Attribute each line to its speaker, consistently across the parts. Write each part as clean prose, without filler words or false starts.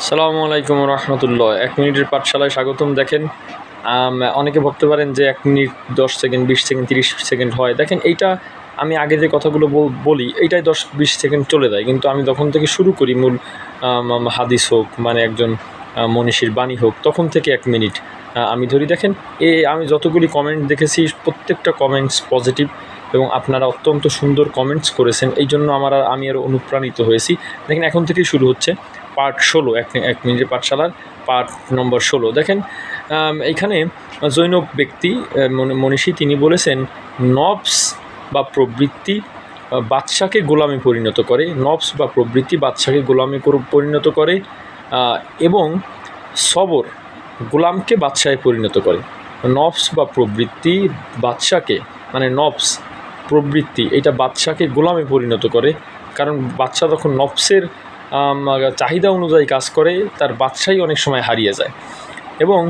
Speaker 1: আসসালামু আলাইকুম রহমতুল্লাহ। 1 মিনিটের পাঠশালায় স্বাগতম। দেখেন, অনেকে ভাবতে পারেন যে 1 মিনিট 10 সেকেন্ড, 20 সেকেন্ড, 30 সেকেন্ড হয়। দেখেন, এইটা আমি আগে যে কথাগুলো বলি এইটাই 10-20 সেকেন্ড চলে যায়, কিন্তু আমি যখন থেকে শুরু করি মূল হাদিস হোক, মানে একজন মনীষীর বাণী হোক, তখন থেকে 1 মিনিট আমি ধরি। দেখেন, আমি যতগুলি কমেন্ট দেখেছি প্রত্যেকটা কমেন্টস পজিটিভ এবং আপনারা অত্যন্ত সুন্দর কমেন্টস করেছেন। এই জন্য আমি আরও অনুপ্রাণিত হয়েছি। দেখেন, এখন থেকেই শুরু হচ্ছে পার্ট 16, 1 মিনিটের পাঠশালার পার্ট নম্বর 16। দেখেন, এইখানে জৈনব ব্যক্তি মনীষী তিনি বলেছেন, নফস বা প্রবৃত্তি বাদশাকে গোলামে পরিণত করে, নফস বা প্রবৃত্তি বাদশাকে গোলামে পরিণত করে, এবং সবর গোলামকে বাদশাহে পরিণত করে। নফস বা প্রবৃত্তি বাদশাকে, মানে নফস প্রবৃত্তি এটা বাদশাকে গোলামে পরিণত করে, কারণ বাদশা যখন নফসের চাহিদা অনুযায়ী কাজ করে তার বাদশাই অনেক সময় হারিয়ে যায়। এবং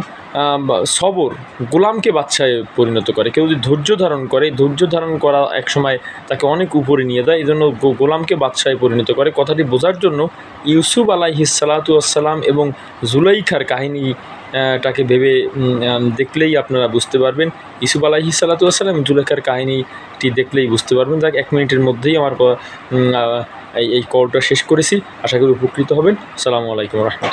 Speaker 1: সবর গোলামকে বাদশায় পরিণত করে। কেউ যদি ধৈর্য ধারণ করে, ধৈর্য ধারণ করা এক সময় তাকে অনেক উপরে নিয়ে যায়, এই জন্য গোলামকে বাদশায় পরিণত করে। কথাটি বোঝার জন্য ইউসুফ আলাইহিস সালাতু ওয়াসসালাম এবং জুলাইখার কাহিনীটাকে ভেবে দেখলেই আপনারা বুঝতে পারবেন। ইউসুফ আলাইহিস সালাতু ওয়াসসালাম জুলাইখার কাহিনীটি দেখলেই বুঝতে পারবেন। যাক, 1 মিনিটের মধ্যেই আমার এই কলটা শেষ করেছি। আশা করি উপকৃত হবেন। আসসালামু আলাইকুম রহমতুল্লাহ।